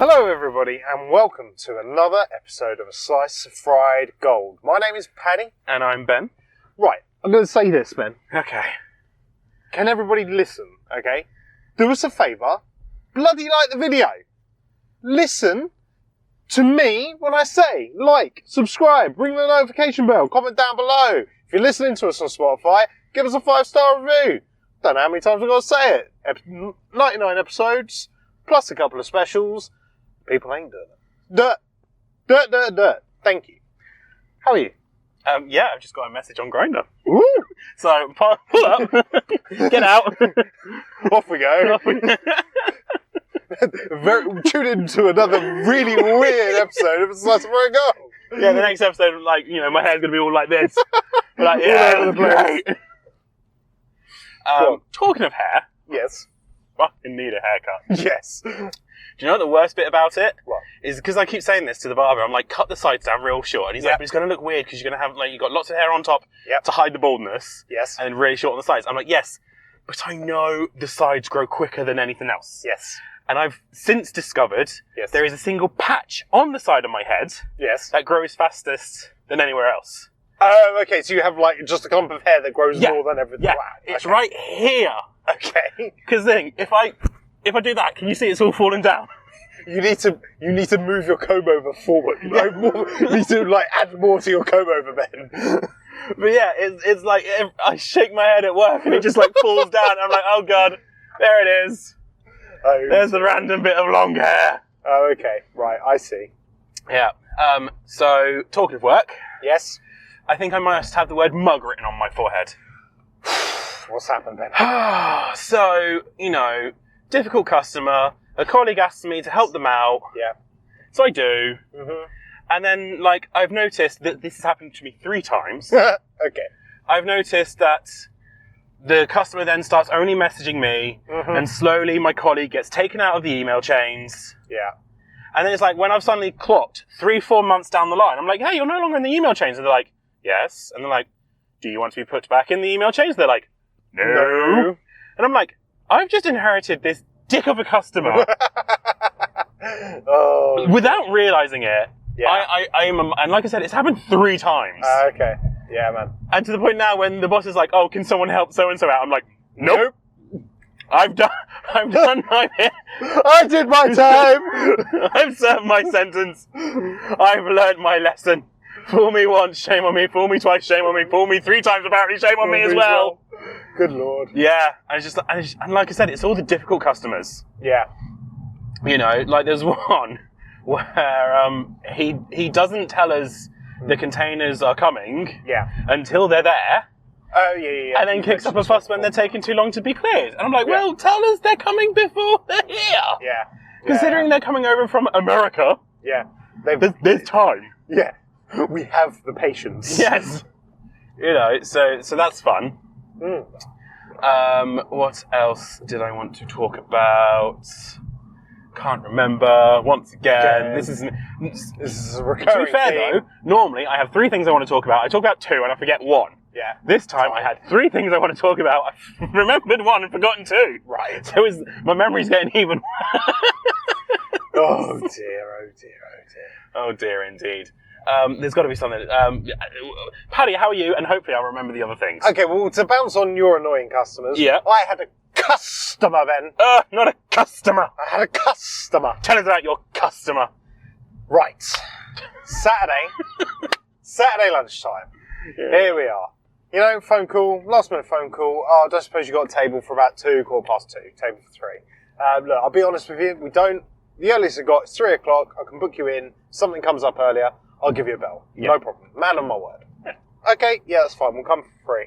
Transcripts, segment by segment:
Hello everybody and welcome to another episode of A Slice of Fried Gold. My name is Paddy. And I'm Ben. Right, I'm going to say this, Ben. Okay. Can everybody listen, okay? Do us a favour. Bloody like the video. Listen to me when I say like, subscribe, ring the notification bell, comment down below. If you're listening to us on Spotify, give us a 5-star review. Don't know how many times I've got to say it. 99 episodes, plus a couple of specials. People ain't doing it. Dirt. Thank you. How are you? Yeah, I've just got a message on Grindr. Woo! So, pull up. Get out. Off we go. Tune into another really weird episode of A Slice of Fried Gold. Yeah, the next episode, like, you know, my hair's going to be all like this. But like, yeah, all over the place. great. Talking of hair, Yes. fucking need a haircut. Yes. Do you know what the worst bit about it? What? Is because I keep saying this to the barber. I'm like, cut the sides down real short. And he's like, but it's going to look weird because you're going to have, like, you've got lots of hair on top to hide the baldness. Yes. And then really short on the sides. I'm like, yes, but I know the sides grow quicker than anything else. Yes. And I've since discovered there is a single patch on the side of my head Yes. that grows fastest than anywhere else. Oh, okay, so you have, like, just a clump of hair that grows more than everything. Yeah, Wow. it's Okay. right here. Okay. Because then, if I do that, can you see it's all falling down? You need to move your comb over forward. Like, you need to, like, add more to your comb over, Ben. But yeah, it's like, I shake my head at work and it just, like, falls down. And I'm like, oh God, there it is. Oh, There's the random bit of long hair. Oh, okay. Right, I see. Yeah. So, talking of work, Yes? I think I must have the word mug written on my forehead. What's happened, Ben? So, you know, difficult customer. A colleague asks me to help them out. Yeah. So I do. Mm-hmm. And then, like, I've noticed that this has happened to me 3 times. Okay. I've noticed that the customer then starts only messaging me, and slowly my colleague gets taken out of the email chains. Yeah. And then it's like, when I've suddenly clocked 3-4 months down the line, I'm like, hey, you're no longer in the email chains. And they're like, yes. And they're like, do you want to be put back in the email chains? They're like, no. And I'm like, I've just inherited this dick of a customer Oh. without realizing it. Yeah. And like I said, it's happened 3 times. Okay. Yeah, man. And to the point now when the boss is like, oh, can someone help so-and-so out? I'm like, nope. I've done my bit. I did my time. I've served my sentence. I've learned my lesson. Fool me once, shame on me. Fool me twice, shame on me. Fool me 3 times, apparently, shame on me as well. Good Lord. Yeah, and like I said, it's all the difficult customers. Yeah. You know, like there's one where he doesn't tell us the containers are coming until they're there. Oh, yeah. And then kicks up a fuss when they're taking too long to be cleared. And I'm like, well, tell us they're coming before they're here. Yeah. Considering they're coming over from America. Yeah. There's time. Yeah. We have the patience. Yes. You know, so that's fun. What else did I want to talk about? Can't remember. Once again, this is a recurring To be fair, theme. though, normally I have 3 things I want to talk about. I talk about 2 and I forget 1. Yeah. This time I had 3 things I want to talk about. I remembered 1 and forgotten 2. Right. So my memory's getting even. Oh dear. Oh dear, indeed. There's got to be something. Paddy, how are you? And hopefully I'll remember the other things. Okay, well, to bounce on your annoying customers, I had a customer, Ben. Not a customer. I had a customer. Tell us about your customer. Right. Saturday lunchtime. Yeah. Here we are. You know, phone call, last minute phone call. Oh, I don't suppose you got a table for about 2, 2:15, table for 3. Look, I'll be honest with you, the earliest I got is 3 o'clock. I can book you in. Something comes up earlier, I'll give you a bell. Yeah. No problem. Man on my word. Yeah. Okay, yeah, that's fine. We'll come for free.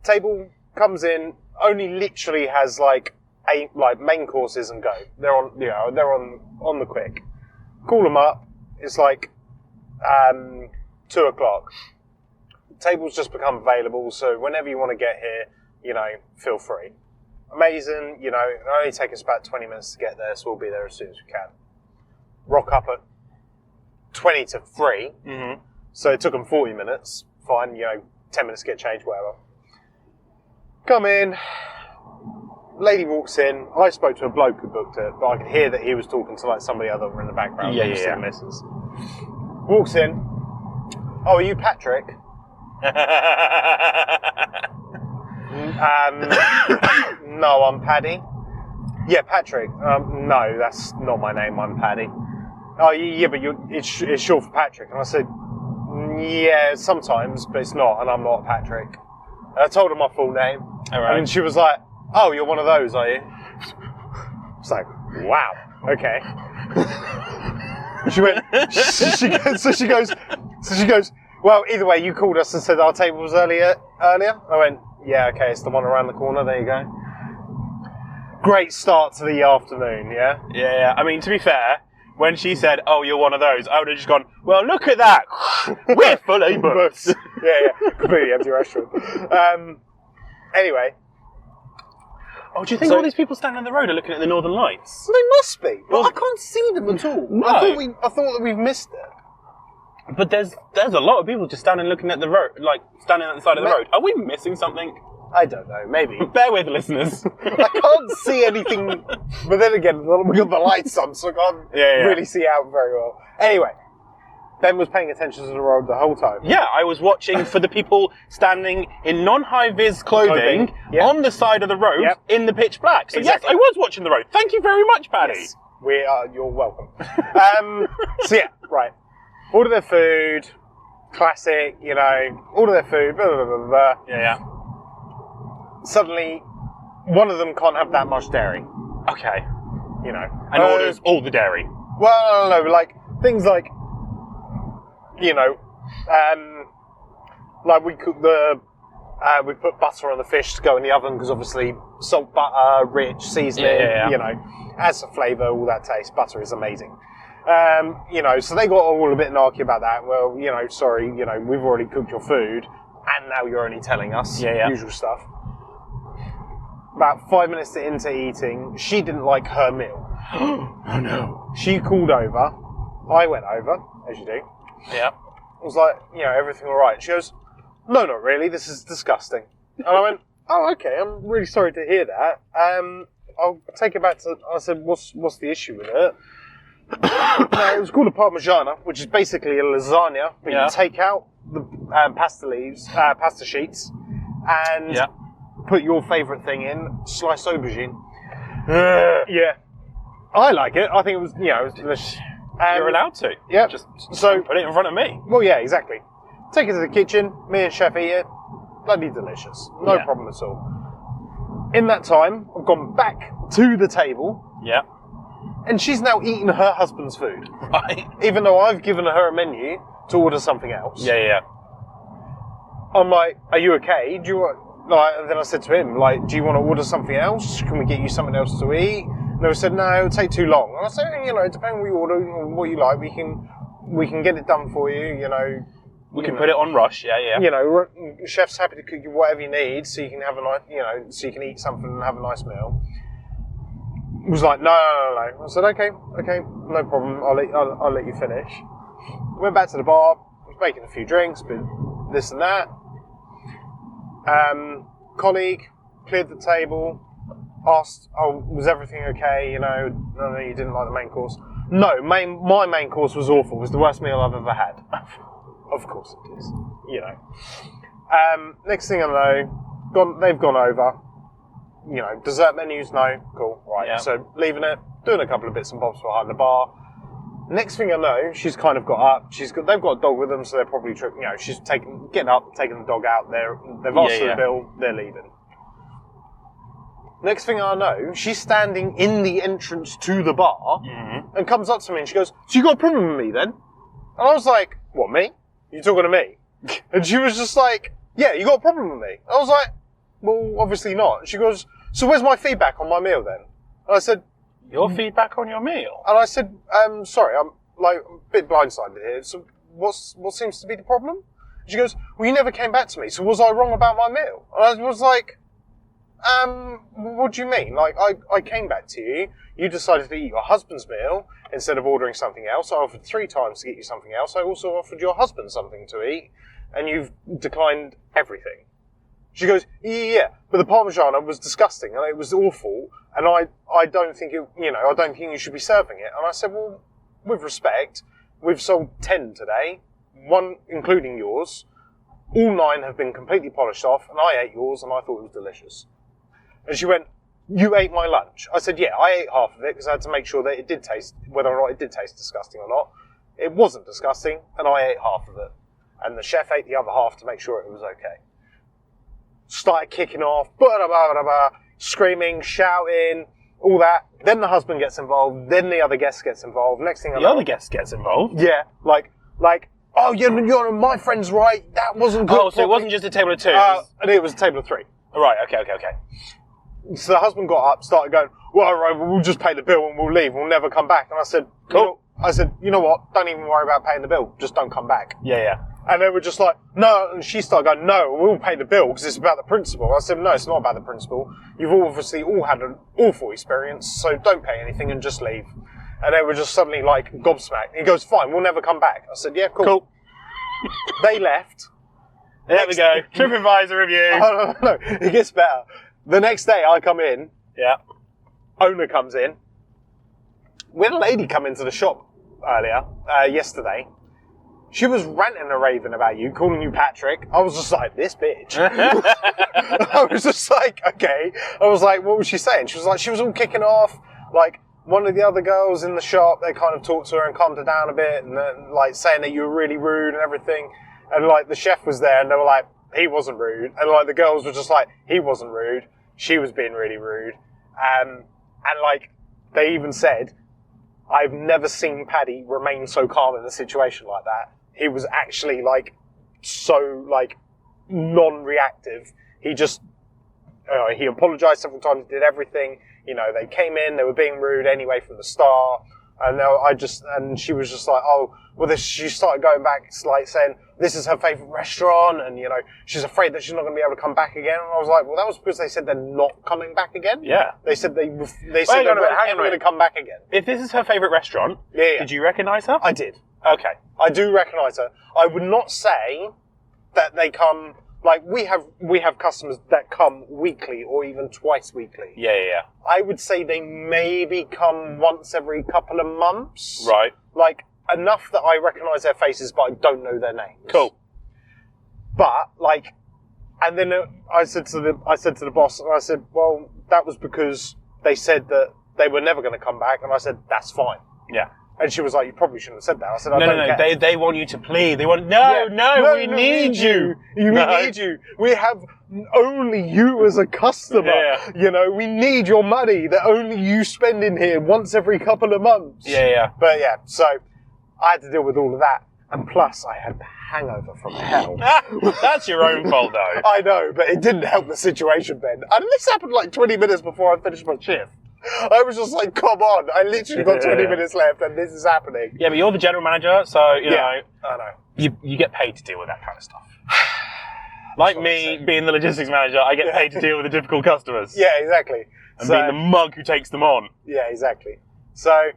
Table comes in, only literally has like 8 main courses and go. They're on the quick. Call them up. It's like 2 o'clock. Tables just become available, so whenever you want to get here, you know, feel free. Amazing, you know, it'll only take us about 20 minutes to get there, so we'll be there as soon as we can. Rock up at 20 to 3, so it took them 40 minutes. Fine, you know, 10 minutes to get changed, whatever. Come in, lady walks in. I spoke to a bloke who booked it, but I could hear that he was talking to like somebody other in the background. Yeah. The missus. Walks in. Oh, are you Patrick? No, I'm Paddy. Yeah, Patrick. No, that's not my name. I'm Paddy. Oh, yeah, but it's short for Patrick. And I said, yeah, sometimes, but it's not, and I'm not Patrick. And I told her my full name. All right. And she was like, oh, you're one of those, are you? It's like, wow, okay. She went, she goes, well, either way, you called us and said our table was earlier. I went, yeah, okay, it's the one around the corner, there you go. Great start to the afternoon, yeah? Yeah. I mean, to be fair, when she said, oh, you're one of those, I would have just gone, well, look at that. We're fully booked. Yeah. Completely empty restaurant. Anyway. Oh, do you think all these people standing on the road are looking at the Northern Lights? Well, they must be, but I can't see them at all. No. I thought that we've missed it. But there's a lot of people just standing looking at the road, like standing at the side of the road. Are we missing something? I don't know, maybe. Bear with, listeners. I can't see anything, but then again, we got the lights on, so I can't really see out very well. Anyway, Ben was paying attention to the road the whole time. Yeah, I was watching for the people standing in non-high-vis clothing on the side of the road in the pitch black. So exactly. yes, I was watching the road. Thank you very much, Paddy. Yes, you're welcome. So yeah, right. Order their food, classic, order their food, blah, blah, blah, blah. Yeah. Suddenly, one of them can't have that much dairy. Okay. And orders all the dairy. Well, no, like, things like, like we cook we put butter on the fish to go in the oven because obviously salt, butter, rich, seasoning, adds a flavour, all that taste. Butter is amazing. So they got all a bit narky about that. Well, sorry, we've already cooked your food and now you're only telling us. Usual stuff. About 5 minutes into eating, she didn't like her meal. Oh no. She called over. I went over, as you do. Yeah. I was like, everything all right? She goes, no, not really. This is disgusting. And I went, oh, okay. I'm really sorry to hear that. I'll take it back to. I said, what's the issue with it? No, it was called a parmigiana, which is basically a lasagna, but you take out the pasta sheets, and put your favourite thing in, sliced aubergine. Yeah. I like it. I think it was, it was delicious. You're allowed to. Yeah. Just so put it in front of me. Well, yeah, exactly. Take it to the kitchen. Me and Chef eat it. Bloody delicious. No problem at all. In that time, I've gone back to the table. Yeah. And she's now eaten her husband's food. Right. Even though I've given her a menu to order something else. Yeah. I'm like, are you okay? Do you want... and then I said to him, do you want to order something else? Can we get you something else to eat? And they said, no, it'll take too long. And I said, depending on what you order, what you like, we can get it done for you, We can put it on rush, yeah. Chef's happy to cook you whatever you need so you can have a nice, so you can eat something and have a nice meal. He was like, no. I said, okay, no problem, I'll let you finish. Went back to the bar, was making a few drinks, but this and that. Colleague cleared the table, asked, was everything okay? No, you didn't like the main course. No, my main course was awful. It was the worst meal I've ever had. Of course it is. Next thing I know, they've gone over. Dessert menus, no, cool, right. Yeah. So leaving it, doing a couple of bits and bobs behind the bar. Next thing I know, she's kind of got up. They've got a dog with them, so they're probably she's getting up, taking the dog out. They've asked for the bill. They're leaving. Next thing I know, she's standing in the entrance to the bar and comes up to me and she goes, "So you got a problem with me then?" And I was like, "What, me? You talking to me?" And she was just like, "Yeah, you got a problem with me." I was like, "Well, obviously not." And she goes, "So where's my feedback on my meal then?" And I said, "Your feedback on your meal?" And I said, "Sorry, I'm a bit blindsided here. So what seems to be the problem?" And she goes, "Well, you never came back to me. So was I wrong about my meal?" And I was like, what do you mean? I came back to you. You decided to eat your husband's meal instead of ordering something else. I offered 3 times to get you something else. I also offered your husband something to eat, and you've declined everything." She goes, yeah, but the Parmigiana was disgusting and it was awful, and I don't think I don't think you should be serving it. And I said, well, with respect, we've sold 10 today, 1 including yours. All 9 have been completely polished off, and I ate yours, and I thought it was delicious. And she went, you ate my lunch. I said, yeah, I ate half of it because I had to make sure that it did taste, whether or not it did taste disgusting or not. It wasn't disgusting, and I ate half of it. And the chef ate the other half to make sure it was okay. Started kicking off, screaming, shouting, all that. Then the husband gets involved, then the other guest gets involved. Next thing I know... The other guest gets involved? Yeah, like, oh, you're my friend's right, that wasn't good. Oh, so it wasn't just a table of 2? And it was a table of 3. Right, okay. So the husband got up, started going, well, all right, we'll just pay the bill and we'll leave, we'll never come back. And I said, cool. You know what, don't even worry about paying the bill, just don't come back. Yeah. And they were just like, no, and she started going, no, we'll pay the bill because it's about the principal. I said, no, it's not about the principal. You've obviously all had an awful experience, so don't pay anything and just leave. And they were just suddenly like gobsmacked. He goes, fine, we'll never come back. I said, yeah, cool. They left. There we go. TripAdvisor review. No, it gets better. The next day I come in. Yeah. Owner comes in. We had a lady come into the shop yesterday. She was ranting and raving about you, calling you Patrick. I was just like, this bitch. I was just like, okay. I was like, what was she saying? She was like, she was all kicking off. Like, one of the other girls in the shop, they kind of talked to her and calmed her down a bit, and like saying that you were really rude and everything. And like the chef was there and they were like, he wasn't rude. And like the girls were just like, he wasn't rude. She was being really rude. And like, they even said, I've never seen Paddy remain so calm in a situation like that. He was actually like so like non-reactive. He just he apologized several times, did everything. They came in, they were being rude anyway from the start, and she was just like, oh, well, she started going back, like saying this is her favorite restaurant, and she's afraid that she's not going to be able to come back again. And I was like, well, that was because they said they're not coming back again. Yeah, they said they weren't ever going to come back again. If this is her favorite restaurant, did you recognise her? I did. Okay. I do recognise her. I would not say that they come, like, we have customers that come weekly or even twice weekly. Yeah. I would say they maybe come once every couple of months. Right. Like, enough that I recognise their faces, but I don't know their names. Cool. But, like, and then I said to the boss, and I said, well, that was because they said that they were never going to come back, and I said, that's fine. Yeah. And she was like, you probably shouldn't have said that. I said, No. They want you to plead. They want, we need you. We need you. We have only you as a customer. Yeah. We need your money that only you spend in here once every couple of months. Yeah. But yeah, so I had to deal with all of that. And plus, I had the hangover from hell. That's your own fault, though. I know, but it didn't help the situation, Ben. And this happened like 20 minutes before I finished my shift. I was just like, come on, I literally got 20 minutes left and this is happening. Yeah, but you're the general manager, so, you know. I know. You get paid to deal with that kind of stuff. Like me being the logistics manager, I get paid to deal with the difficult customers. Yeah, exactly. And being the mug who takes them on. Yeah, exactly. So,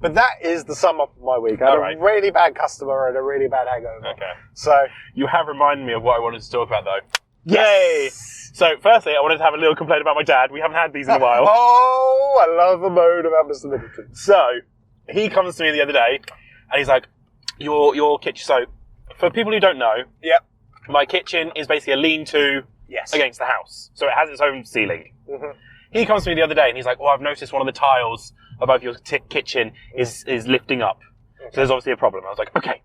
but that is the sum up of my week. I had a really bad customer and a really bad hangover. Okay. So, you have reminded me of what I wanted to talk about, though. Yes. Yay! So, firstly, I wanted to have a little complaint about my dad. We haven't had these in a while. Oh, I love a moan about Mr. Middleton. So, he comes to me the other day, and he's like, your kitchen. So, for people who don't know, my kitchen is basically a lean-to against the house. So, it has its own ceiling. Mm-hmm. He comes to me the other day, and he's like, I've noticed one of the tiles above your kitchen is lifting up. Okay. So, there's obviously a problem. I was like, okay,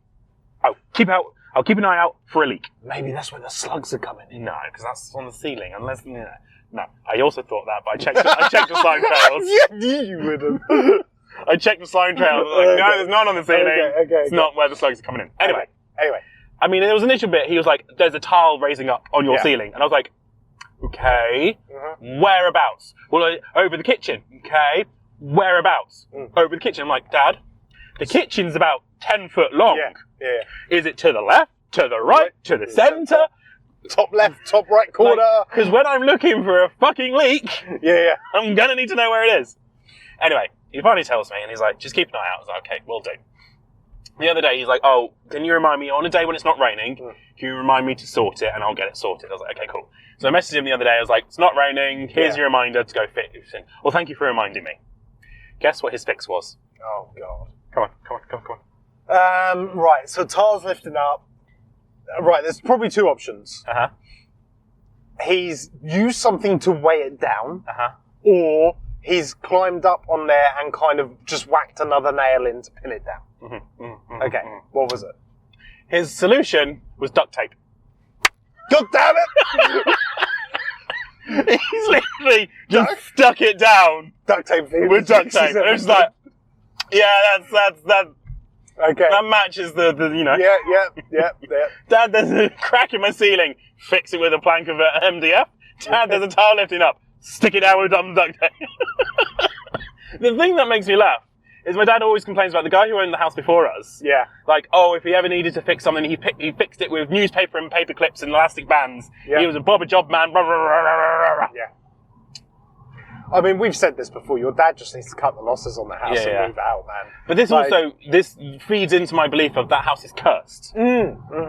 I'll keep an eye out for a leak. Maybe that's where the slugs are coming in. No, because that's on the ceiling. Unless, no. I also thought that, but I checked the slime trails. Yeah, you wouldn't. I checked the slime trails. Like, no, there's none on the ceiling. It's not where the slugs are coming in. Anyway. I mean, there was an initial bit. He was like, "There's a tile raising up on your ceiling," and I was like, "Okay, whereabouts?" Well, over the kitchen. Okay, whereabouts? Over the kitchen. I'm like, "Dad, the kitchen's about 10 foot long. Yeah. Is it to the left, to the right, to the centre? Top left, top right corner?" Because when I'm looking for a fucking leak, I'm going to need to know where it is. Anyway, he finally tells me, and he's like, just keep an eye out. I was like, okay, will do. The other day, he's like, oh, can you remind me, on a day when it's not raining, can you remind me to sort it, and I'll get it sorted? I was like, okay, cool. So I messaged him the other day. I was like, it's not raining. Here's your reminder to go fix it. Well, thank you for reminding me. Guess what his fix was? Oh, God. Come on. Right, so tile's lifting up. Right, there's probably two options. Uh-huh. He's used something to weigh it down, Uh-huh. or he's climbed up on there and kind of just whacked another nail in to pin it down. Okay, what was it? His solution was duct tape. God damn it! He's literally just stuck it down Duct tape with duct tape. And it was like, yeah, that okay. that matches the you know. Yeah. Dad, there's a crack in my ceiling. Fix it with a plank of MDF. Dad, there's a tile lifting up. Stick it down with duct tape. The thing that makes me laugh is my dad always complains about the guy who owned the house before us. Yeah. Like, oh, if he ever needed to fix something, he fixed it with newspaper and paper clips and elastic bands. Yeah. He was a Bob a job man. Yeah. I mean, we've said this before. Your dad just needs to cut the losses on the house and move out, man. But this feeds into my belief of that house is cursed.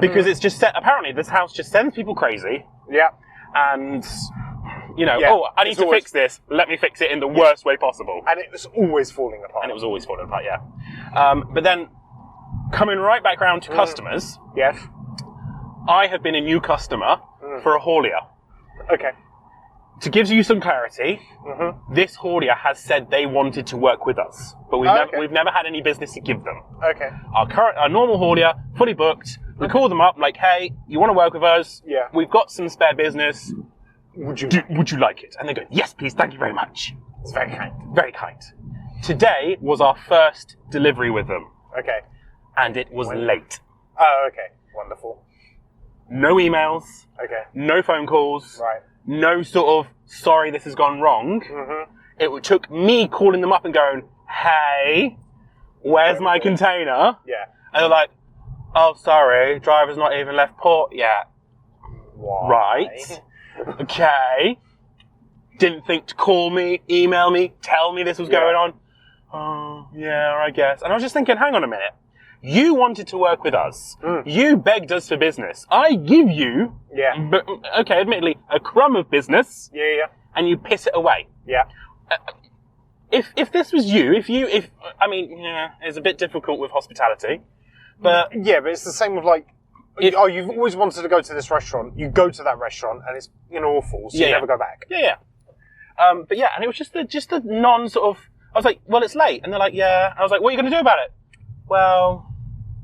Because it's just apparently this house just sends people crazy. Yeah. And, you know, I need to fix this. Let me fix it in the worst way possible. And it was always falling apart. But then, coming right back round to customers, Yes. I have been a new customer for a haulier. Okay. To give you some clarity, this haulier has said they wanted to work with us, but we've never had any business to give them. Okay. Our normal haulier, fully booked. We call them up like, hey, you want to work with us? Yeah. We've got some spare business. Would you like it? And they go, yes, please, thank you very much. It's very kind. Very kind. Today was our first delivery with them, Okay. and it was late. Oh, okay. Wonderful. No emails, Okay. no phone calls, Right. no sort of, sorry, this has gone wrong. It took me calling them up and going, hey, where's my container? Yeah. And they're like, oh, sorry, driver's not even left port yet. Why? Right. Okay. Didn't think to call me, email me, tell me this was going on. Oh, yeah, I guess. And I was just thinking, hang on a minute. You wanted to work with us. You begged us for business. I give you, admittedly, a crumb of business. Yeah. And you piss it away. Yeah. If this was you, it's a bit difficult with hospitality, but Yeah, but it's the same with like, you've always wanted to go to this restaurant. You go to that restaurant and it's awful, so you never go back. Yeah. And it was just the non sort of. I was like, well, it's late, and they're like, yeah. I was like, what are you going to do about it? Well,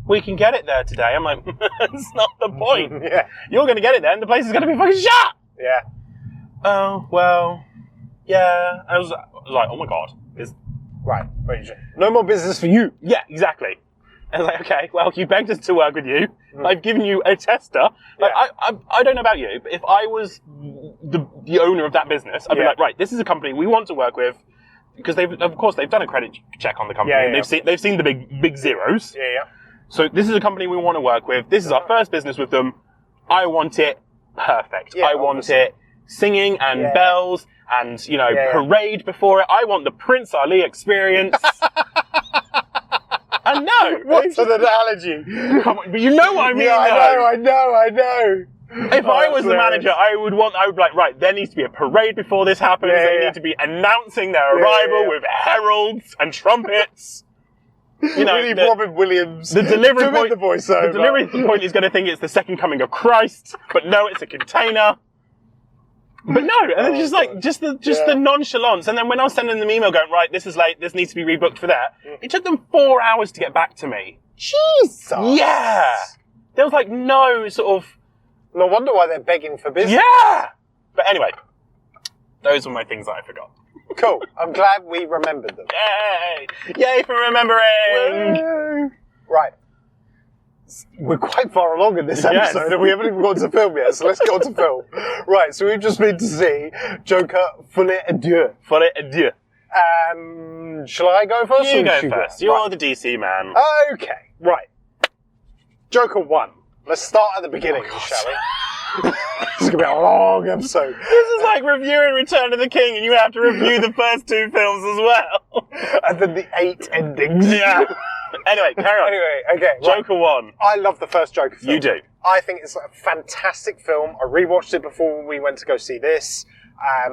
we can get it there today. I'm like, that's not the point. Yeah. You're going to get it there, and the place is going to be fucking shut. Yeah. Oh well, yeah. I was like, oh my god, Right. No more business for you. Yeah, exactly. I was like, okay, well, you begged us to work with you. I've given you a tester. Like, I don't know about you, but if I was the owner of that business, I'd be like, right, this is a company we want to work with, because they've done a credit check on the company. And they've seen the big zeros. Yeah. So this is a company we want to work with. This is our first business with them. I want it perfect. Yeah, I want it singing and bells and parade before it. I want the Prince Ali experience. And no, What's an analogy? Come on, but you know what I mean. Yeah, I know. If I was the manager, I would be like, right, there needs to be a parade before this happens. They need to be announcing their arrival with heralds and trumpets. We need Robin Williams. The delivery point, the voiceover. The delivery point is going to think it's the second coming of Christ, but no, it's a container. But no, and it's just the nonchalance. And then when I was sending them email going, right, this is late, this needs to be rebooked for that, it took them 4 hours to get back to me. Jesus! Yeah! There was like no sort of... No wonder why they're begging for business. Yeah! But anyway, those were my things that I forgot. Cool. I'm glad we remembered them. Yay! Yay for remembering! Woo. Right. We're quite far along in this episode and we haven't even got to film yet, so let's get on to film. Right, so we've just been to see Joker Folie et Deux. Folie et Deux. Shall I go first? You go first. You're the DC man. Okay, right. Joker 1. Let's start at the beginning, shall we? This is going to be a long episode. This is like reviewing Return of the King and you have to review the first 2 films as well. And then the 8 endings. Yeah. Anyway, carry on. Anyway, okay. Right. Joker 1. I love the first Joker film. You do. I think it's a fantastic film. I rewatched it before we went to go see this. I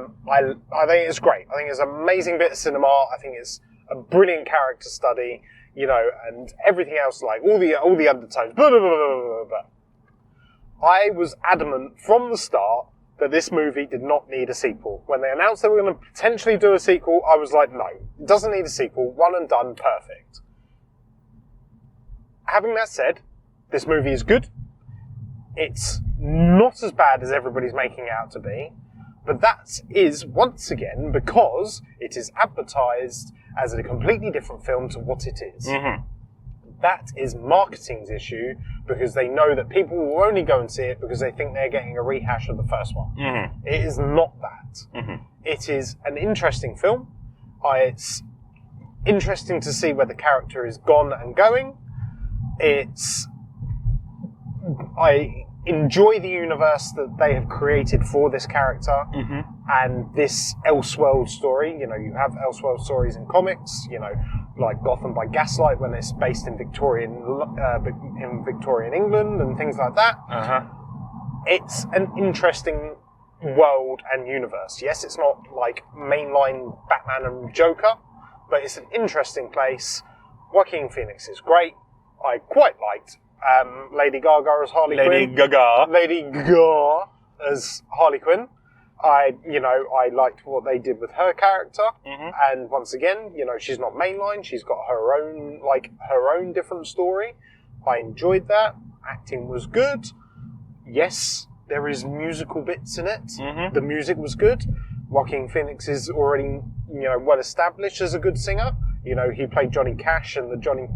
think it's great. I think it's an amazing bit of cinema. I think it's a brilliant character study, you know, and everything else, like all the undertones. Blah, blah, blah, blah, blah. I was adamant from the start that this movie did not need a sequel. When they announced they were going to potentially do a sequel, I was like, no, it doesn't need a sequel. One and done, perfect. Having that said, this movie is good. It's not as bad as everybody's making it out to be. But that is, once again, because it is advertised as a completely different film to what it is. Mm-hmm. That is marketing's issue, because they know that people will only go and see it because they think they're getting a rehash of the first one. Mm-hmm. It is not that. Mm-hmm. It is an interesting film. It's interesting to see where the character is gone and going. I enjoy the universe that they have created for this character and this Elseworld story. You know, you have Elseworld stories in comics, you know, like Gotham by Gaslight when it's based in Victorian England and things like that. Uh-huh. It's an interesting world and universe. Yes, it's not like mainline Batman and Joker, but it's an interesting place. Joaquin Phoenix is great. I quite liked Lady Gaga as Harley Quinn. Lady Gaga as Harley Quinn. I liked what they did with her character. Mm-hmm. And once again, you know, she's not mainline. She's got her own different story. I enjoyed that. Acting was good. Yes, there is musical bits in it. Mm-hmm. The music was good. Joaquin Phoenix is already, you know, well established as a good singer. You know, he played Johnny Cash in the Johnny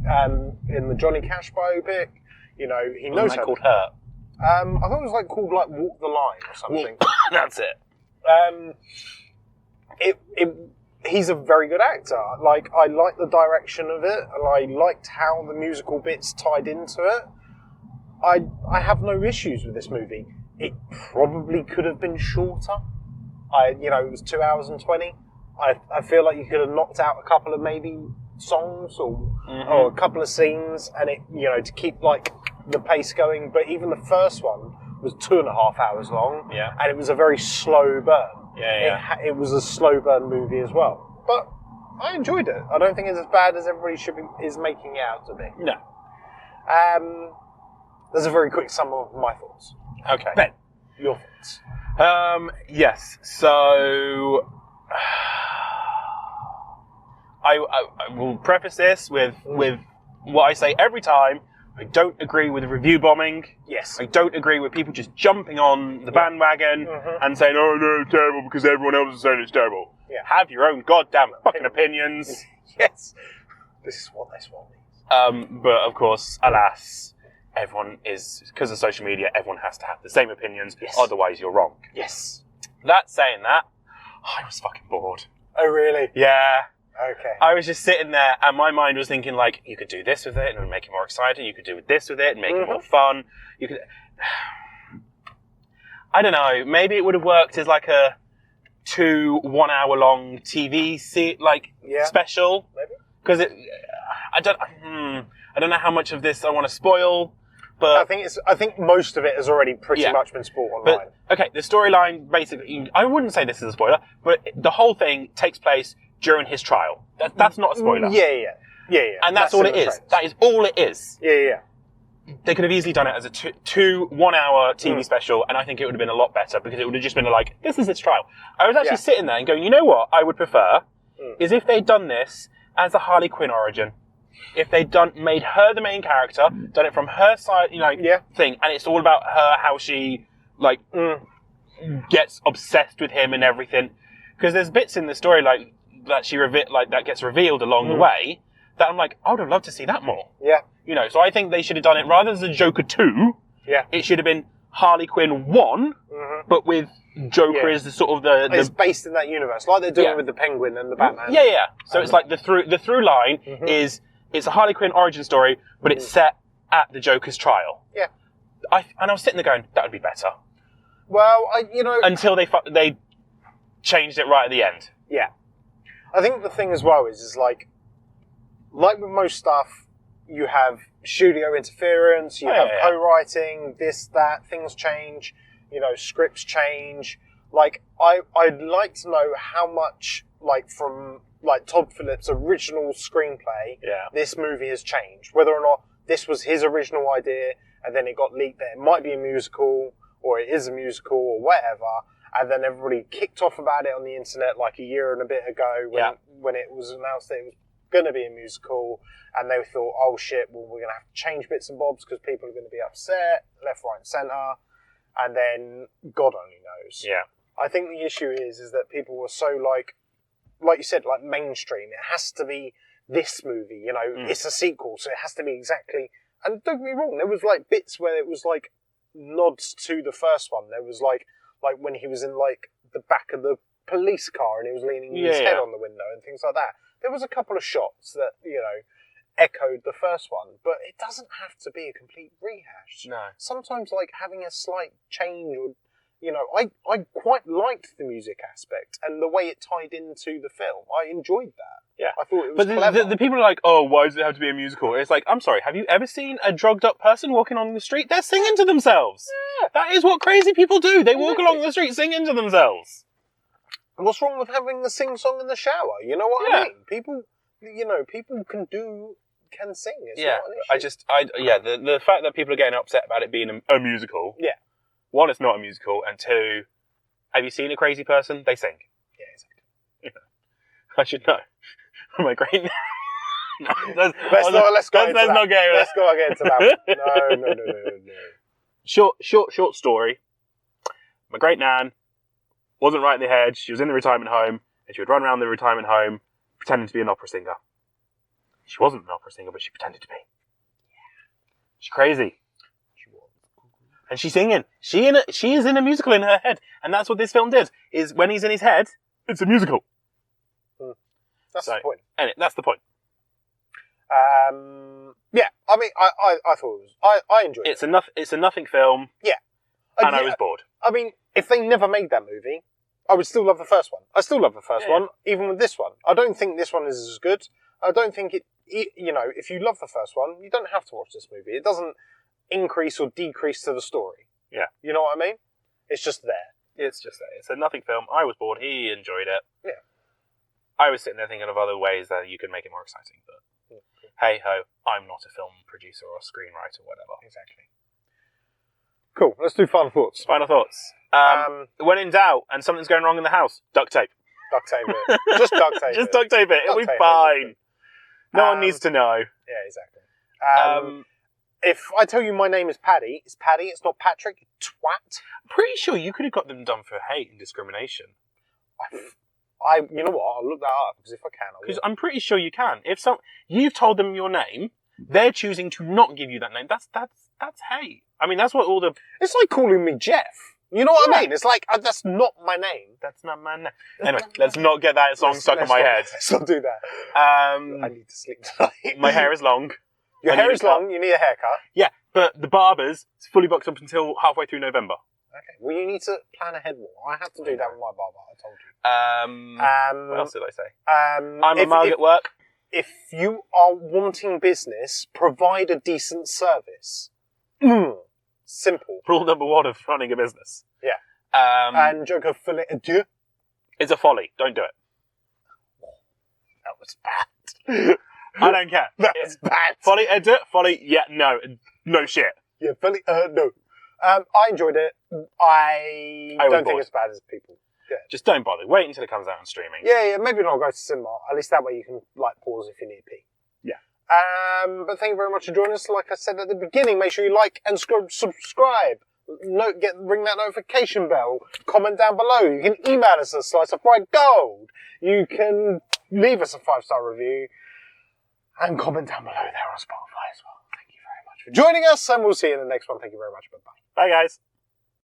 Cash biopic. You know, he knows Wasn't that how called Hurt? I thought it was called Walk the Line or something. That's it. He's a very good actor. Like, I liked the direction of it, and I liked how the musical bits tied into it. I have no issues with this movie. It probably could have been shorter. It was 2 hours and 20. I feel like you could have knocked out a couple of maybe songs or a couple of scenes, and it, you know, to keep like the pace going. But even the first one was 2.5 hours long, and it was a very slow burn. It was a slow burn movie as well. But I enjoyed it. I don't think it's as bad as everybody is making it out to be. No. There's a very quick sum of my thoughts. Okay. Ben, your thoughts. Yes. So I will preface this with what I say every time. I don't agree with review bombing. Yes. I don't agree with people just jumping on the bandwagon and saying, oh no, it's terrible because everyone else is saying it's terrible. Yeah. Have your own goddamn fucking opinions. Yes. This is what this one means. But of course, alas, everyone is, because of social media, everyone has to have the same opinions. Yes. Otherwise you're wrong. Yes. That saying that, I was fucking bored. Oh really? Yeah. Okay. I was just sitting there and my mind was thinking, like, you could do this with it and it would make it more exciting. You could do this with it and make it more fun. You could... I don't know. Maybe it would have worked as like a 2 1-hour-long TV special. Maybe. Because I don't know how much of this I want to spoil, but I think most of it has already pretty much been spoiled online. But, okay, the storyline basically, I wouldn't say this is a spoiler, but the whole thing takes place during his trial. That's not a spoiler. Yeah. And that's all it is. That is all it is. Yeah. They could have easily done it as a 2 1-hour TV special, and I think it would have been a lot better because it would have just been like, this is its trial. I was actually sitting there and going, you know what I would prefer is if they'd done this as a Harley Quinn origin. If they'd made her the main character, done it from her side, thing, and it's all about her, how she gets obsessed with him and everything. Because there's bits in the story that gets revealed along the way that I'm like, I would have loved to see that more. Yeah. So I think they should have done it rather than Joker 2. Yeah. It should have been Harley Quinn 1, but with Joker as the sort of the... It's based in that universe, like they're doing with the Penguin and the Batman. Yeah. So it's like the through line is it's a Harley Quinn origin story, but it's set at the Joker's trial. Yeah. And I was sitting there going, that would be better. Well, until they changed it right at the end. Yeah. I think the thing as well is like with most stuff, you have studio interference, you have yeah. co-writing, this, that, things change, you know, scripts change. Like, I'd like to know how much, like, from, like, Todd Phillips' original screenplay, this movie has changed. Whether or not this was his original idea, and then it got leaked that it might be a musical, or it is a musical, or whatever, and then everybody kicked off about it on the internet, like, a year and a bit ago, when it was announced that it was going to be a musical, and they thought, oh shit, well, we're going to have to change bits and bobs, because people are going to be upset, left, right, and centre, and then God only knows. Yeah. I think the issue is that people were so, like you said, like, mainstream. It has to be this movie, you know, it's a sequel, so it has to be exactly, and don't get me wrong, there was, like, bits where it was, like, nods to the first one. There was, like when he was in, like, the back of the police car and he was leaning his head on the window and things like that. There was a couple of shots that, you know, echoed the first one, but it doesn't have to be a complete rehash. No. Sometimes, like, having a slight change, or, you know, I quite liked the music aspect and the way it tied into the film. I enjoyed that. Yeah. I thought it was But clever. the people are like, oh, why does it have to be a musical? It's like, I'm sorry, have you ever seen a drugged up person walking on the street? They're singing to themselves. Yeah. That is what crazy people do. They walk along the street singing to themselves. What's wrong with having the sing-song in the shower? You know what I mean? People, you know, people can sing. It's not an issue. The fact that people are getting upset about it being a musical. Yeah. One, it's not a musical, and two, have you seen a crazy person? They sing. Yeah, exactly. I should know. My great. No, let's not get into that. No. Short story. My great nan wasn't right in the head. She was in the retirement home, and she would run around the retirement home pretending to be an opera singer. She wasn't an opera singer, but she pretended to be. She's crazy. And she's singing. She is in a musical in her head, and that's what this film did. Is when he's in his head, it's a musical. That's the point. And that's the point. Yeah, I mean, I thought it was. I enjoyed it. It's a nothing film. Yeah. And I was bored. I mean, if they never made that movie, I would still love the first one. I still love the first one, even with this one. I don't think this one is as good. I don't think it, you know, if you love the first one, you don't have to watch this movie. It doesn't increase or decrease to the story. Yeah. You know what I mean? It's just there. It's just there. It's a nothing film. I was bored. He enjoyed it. Yeah. I was sitting there thinking of other ways that you could make it more exciting, but hey ho, I'm not a film producer or screenwriter or whatever. Exactly. Cool. Let's do final thoughts. Final thoughts. When in doubt and something's going wrong in the house, duct tape. Duct tape it. Just duct tape it. Just duct tape it. It'll be fine. No one needs to know. Yeah, exactly. If I tell you my name is Paddy, it's Paddy, it's not Patrick, you twat. I'm pretty sure you could have got them done for hate and discrimination. You know what? I'll look that up, because if I can, I will. Because I'm pretty sure you can. If you've told them your name, they're choosing to not give you that name. That's hate. I mean, that's what all the... It's like calling me Jeff. You know what I mean? It's like, that's not my name. That's not my name. Anyway, let's not get that song stuck in my head. Let's not do that. I need to sleep tonight. My hair is long. Your hair is long, you need a haircut. Yeah, but the barber's fully booked up until halfway through November. Okay, well, you need to plan ahead more. I have to do that with my barber, I told you. What else did I say? I'm a mug at work. If you are wanting business, provide a decent service. Simple. Rule number one of running a business. Yeah. And joke of Folie Deux. It's a folly. Don't do it. That was bad. I don't care. That's bad. Folie Deux. Folie. Yeah. No shit. Yeah. Folie. No. I enjoyed it. I don't think it's as bad as people. Yeah. Just don't bother. Wait until it comes out on streaming. Yeah. Maybe not go to cinema. At least that way you can pause if you need to pee. Yeah. But thank you very much for joining us. Like I said at the beginning, make sure you like and subscribe. Ring that notification bell. Comment down below. You can email us at sliceofbrightgold. You can leave us a 5-star review and comment down below there on Spotify as well. Thank you very much for joining us, and we'll see you in the next one. Thank you very much. Bye-bye. Bye, guys.